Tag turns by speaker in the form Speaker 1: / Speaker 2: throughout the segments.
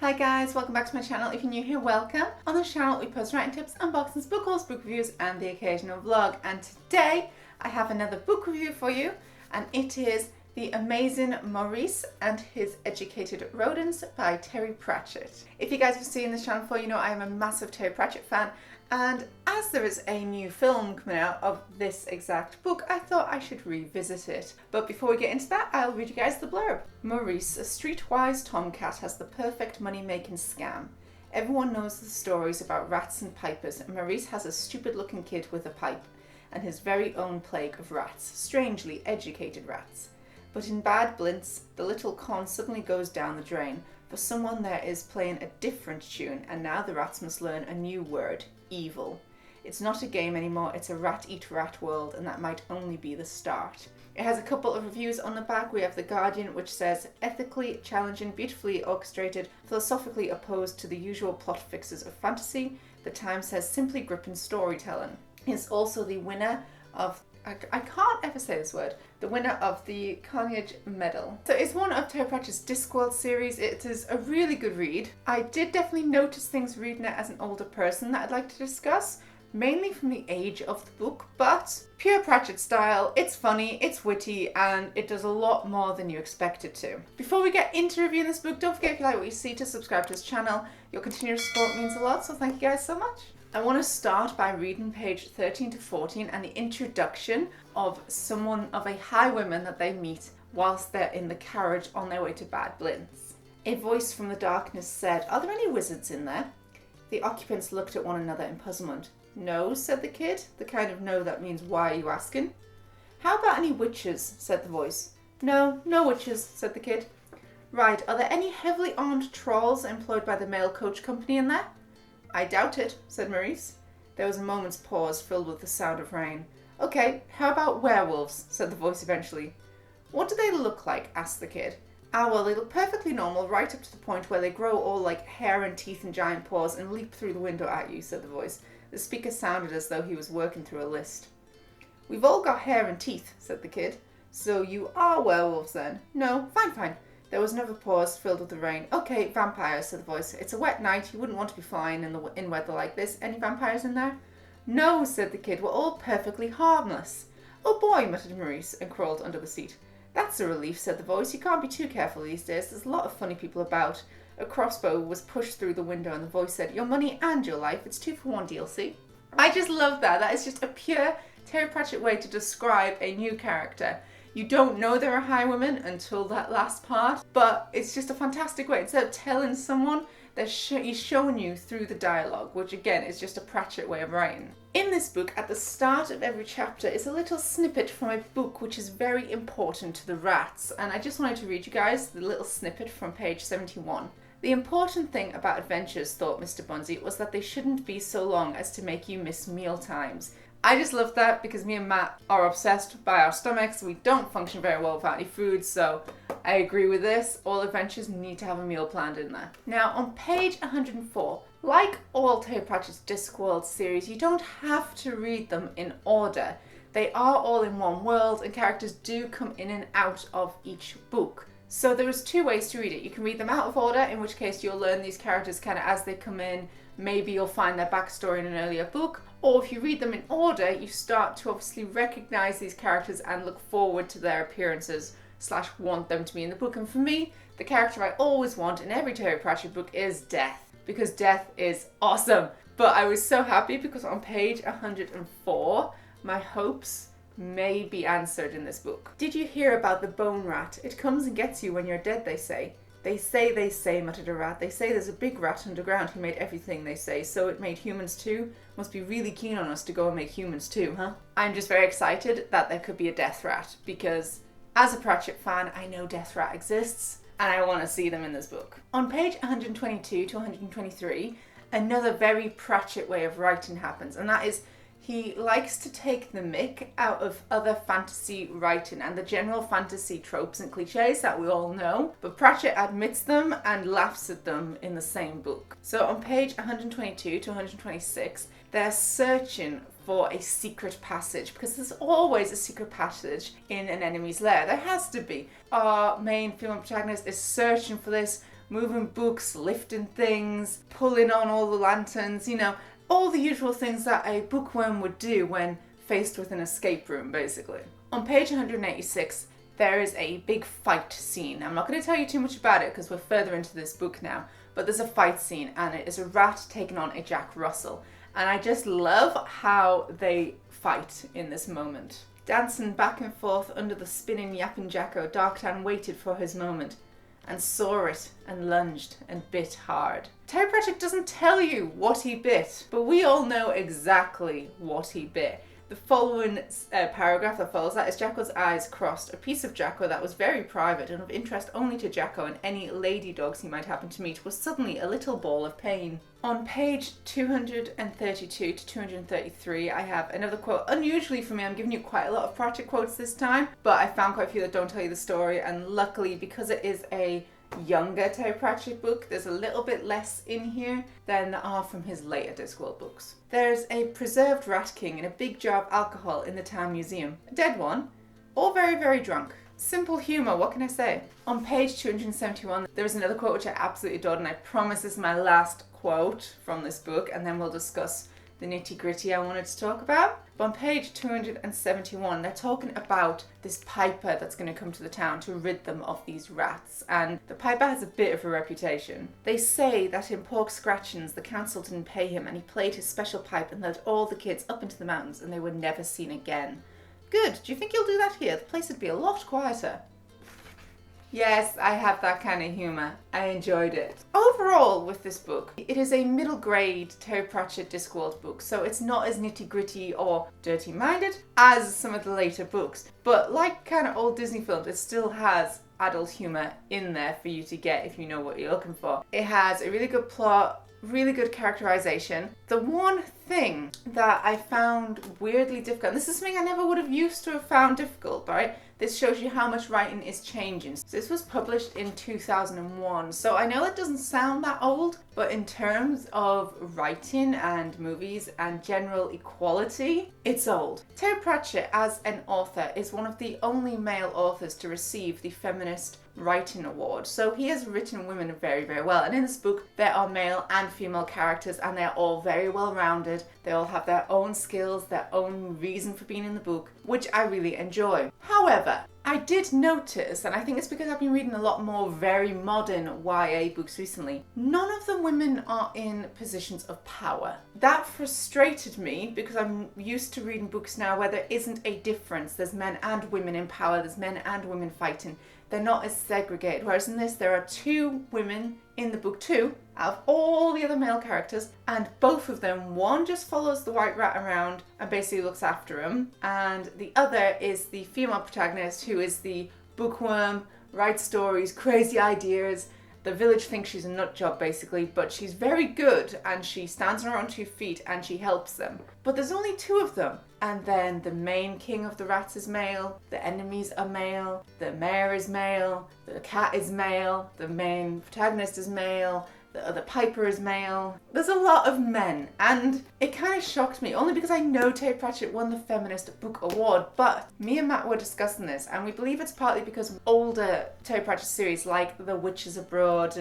Speaker 1: Hi guys, welcome back to my channel. If you're new here, welcome. On this channel we post writing tips, unboxings, book hauls, book reviews and the occasional vlog. And today I have another book review for you, and it is The Amazing Maurice and His Educated Rodents by Terry Pratchett. If you guys have seen this channel before, you know I am a massive Terry Pratchett fan, and as there is a new film coming out of this exact book, I thought I should revisit it. But before we get into that, I'll read you guys the blurb. Maurice, a streetwise tomcat, has the perfect money-making scam. Everyone knows the stories about rats and pipers, and Maurice has a stupid-looking kid with a pipe, and his very own plague of rats, strangely educated rats. But in Bad Blintz, the little con suddenly goes down the drain, for someone there is playing a different tune, and now the rats must learn a new word, evil. It's not a game anymore, it's a rat-eat-rat world, and that might only be the start. It has a couple of reviews on the back. We have The Guardian, which says, ethically challenging, beautifully orchestrated, philosophically opposed to the usual plot fixes of fantasy. The Times says, simply gripping storytelling. It's also the winner of, I can't ever say this word, the winner of the Carnegie Medal. So it's one of Terry Pratchett's Discworld series. It is a really good read. I did definitely notice things reading it as an older person that I'd like to discuss, mainly from the age of the book, but pure Pratchett style. It's funny, it's witty, and it does a lot more than you expect it to. Before we get into reviewing this book, don't forget, if you like what you see, to subscribe to this channel. Your continued support means a lot, so thank you guys so much. I want to start by reading page 13 to 14 and the introduction of a highwayman that they meet whilst they're in the carriage on their way to Bad Blintz. A voice from the darkness said, "Are there any wizards in there?" The occupants looked at one another in puzzlement. "No," said the kid, the kind of no that means "why are you asking?" "How about any witches?" said the voice. "No, no witches," said the kid. "Right, are there any heavily armed trolls employed by the mail coach company in there?" "I doubt it," said Maurice. There was a moment's pause filled with the sound of rain. "Okay, how about werewolves?" said the voice eventually. "What do they look like?" asked the kid. Well, they look perfectly normal right up to the point where they grow all like hair and teeth and giant paws and leap through the window at you," said the voice. The speaker sounded as though he was working through a list. "We've all got hair and teeth," said the kid. "So you are werewolves then?" "No, fine. There was another pause filled with the rain. "Okay, vampires," said the voice. "It's a wet night. You wouldn't want to be flying in weather like this. Any vampires in there?" "No," said the kid. "We're all perfectly harmless." "Oh boy," muttered Maurice and crawled under the seat. "That's a relief," said the voice. "You can't be too careful these days. There's a lot of funny people about." A crossbow was pushed through the window and the voice said, "Your money and your life. It's 2-for-1 deal, see?" I just love that. That is just a pure Terry Pratchett way to describe a new character. You don't know they're a highwayman until that last part, but it's just a fantastic way. Instead of telling someone, he's showing you through the dialogue, which again is just a Pratchett way of writing. In this book, at the start of every chapter, is a little snippet from a book which is very important to the rats, and I just wanted to read you guys the little snippet from page 71. "The important thing about adventures," thought Mr. Bunsey, "was that they shouldn't be so long as to make you miss meal times." I just love that because me and Matt are obsessed by our stomachs. We don't function very well without any food, so I agree with this. All adventures need to have a meal planned in there. Now, on page 104, like all Terry Pratchett's Discworld series, you don't have to read them in order. They are all in one world, and characters do come in and out of each book. So there's two ways to read it. You can read them out of order, in which case you'll learn these characters kind of as they come in. Maybe you'll find their backstory in an earlier book. Or if you read them in order, you start to obviously recognize these characters and look forward to their appearances / want them to be in the book. And for me, the character I always want in every Terry Pratchett book is Death, because Death is awesome. But I was so happy because on page 104, my hopes may be answered in this book. "Did you hear about the bone rat? It comes and gets you when you're dead, they say." They say, muttered a rat. "They say there's a big rat underground who made everything, they say. So it made humans too? Must be really keen on us to go and make humans too, huh?" I'm just very excited that there could be a death rat, because as a Pratchett fan, I know death rat exists, and I want to see them in this book. On page 122 to 123, another very Pratchett way of writing happens, and that is he likes to take the mick out of other fantasy writing and the general fantasy tropes and cliches that we all know, but Pratchett admits them and laughs at them in the same book. So on page 122 to 126, they're searching for a secret passage, because there's always a secret passage in an enemy's lair. There has to be. Our main female protagonist is searching for this moving books, lifting things, pulling on all the lanterns, all the usual things that a bookworm would do when faced with an escape room, basically. On page 186, there is a big fight scene. I'm not going to tell you too much about it because we're further into this book now, but there's a fight scene and it is a rat taking on a Jack Russell. And I just love how they fight in this moment. Dancing back and forth under the spinning yapping Jacko, Darktan waited for his moment and saw it and lunged and bit hard. Terry Pratchett doesn't tell you what he bit, but we all know exactly what he bit. The following paragraph that follows that is Jacko's eyes crossed. A piece of Jacko that was very private and of interest only to Jacko and any lady dogs he might happen to meet was suddenly a little ball of pain. On page 232 to 233, I have another quote. Unusually for me, I'm giving you quite a lot of Pratchett quotes this time, but I found quite a few that don't tell you the story, and luckily, because it is a younger Terry Pratchett book, there's a little bit less in here than there are from his later Discworld books. There's a preserved rat king in a big jar of alcohol in the town museum. A dead one, or very, very drunk. Simple humour, what can I say? On page 271, there is another quote which I absolutely adored, and I promise this is my last quote from this book, and then we'll discuss the nitty-gritty I wanted to talk about. But on page 271, they're talking about this piper that's going to come to the town to rid them of these rats, and the piper has a bit of a reputation. They say that in Pork Scratchins, the council didn't pay him, and he played his special pipe and led all the kids up into the mountains, and they were never seen again. Good. Do you think you'll do that here? The place would be a lot quieter. Yes, I have that kind of humour. I enjoyed it. Overall, with this book, it is a middle grade Terry Pratchett Discworld book, so it's not as nitty gritty or dirty minded as some of the later books. But like kind of old Disney films, it still has adult humour in there for you to get if you know what you're looking for. It has a really good plot, really good characterization. The one thing that I found weirdly difficult, and this is something I never would have used to have found difficult, right? This shows you how much writing is changing. So this was published in 2001, so I know that doesn't sound that old, but in terms of writing and movies and general equality, it's old. Terry Pratchett, as an author, is one of the only male authors to receive the Feminist Writing Award. So he has written women very, very well. And in this book, there are male and female characters, and they're all very well rounded. They all have their own skills, their own reason for being in the book, which I really enjoy. However, I did notice, and I think it's because I've been reading a lot more very modern YA books recently, none of the women are in positions of power. That frustrated me because I'm used to reading books now where there isn't a difference. There's men and women in power, there's men and women fighting. They're not as segregated. Whereas in this, there are two women in the book, two out of all the other male characters, and both of them, one just follows the white rat around and basically looks after him, and the other is the female protagonist who is the bookworm, writes stories, crazy ideas. The village thinks she's a nut job basically, but she's very good and she stands on her own 2 feet and she helps them. But there's only two of them. And then the main king of the rats is male, the enemies are male, the mayor is male, the cat is male, the main protagonist is male, the other piper is male. There's a lot of men, and it kind of shocked me, only because I know Terry Pratchett won the Feminist Book Award, but me and Matt were discussing this, and we believe it's partly because older Terry Pratchett series, like The Witches Abroad,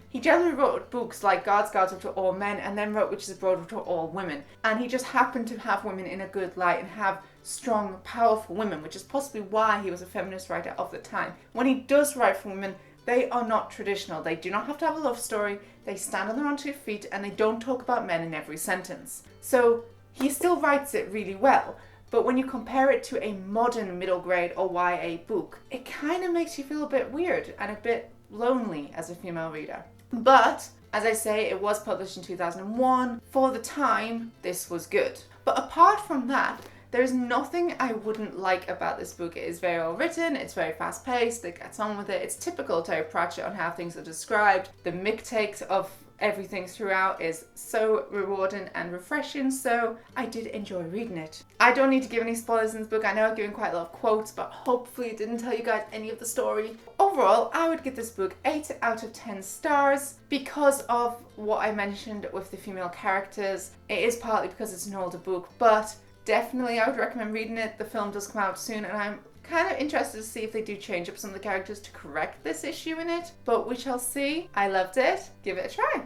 Speaker 1: he generally wrote books like Guards, which were all men, and then wrote Witches Abroad, which were all women, and he just happened to have women in a good light and have strong, powerful women, which is possibly why he was a feminist writer of the time. When he does write for women, they are not traditional. They do not have to have a love story. They stand on their own 2 feet and they don't talk about men in every sentence. So he still writes it really well. But when you compare it to a modern middle grade or YA book, it kind of makes you feel a bit weird and a bit lonely as a female reader. But as I say, it was published in 2001. For the time, this was good. But apart from that, there's nothing I wouldn't like about this book. It is very well written, it's very fast paced, it gets on with it. It's typical Terry Pratchett on how things are described. The mick takes of everything throughout is so rewarding and refreshing, so I did enjoy reading it. I don't need to give any spoilers in this book. I know I've given quite a lot of quotes, but hopefully it didn't tell you guys any of the story. Overall, I would give this book 8 out of 10 stars because of what I mentioned with the female characters. It is partly because it's an older book, but definitely I would recommend reading it. The film does come out soon and I'm Kind of interested to see if they do change up some of the characters to correct this issue in it, but we shall see. I loved it. Give it a try.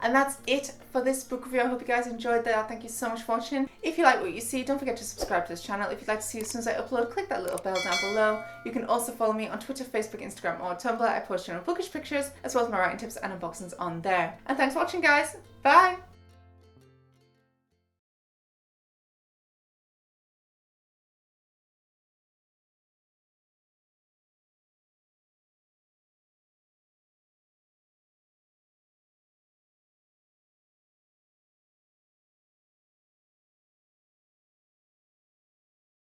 Speaker 1: And that's it for this book review. I hope you guys enjoyed that. Thank you so much for watching. If you like what you see, don't forget to subscribe to this channel. If you'd like to see as soon as I upload, click that little bell down below. You can also follow me on Twitter, Facebook, Instagram, or Tumblr. I post general bookish pictures, as well as my writing tips and unboxings on there. And thanks for watching, guys. Bye!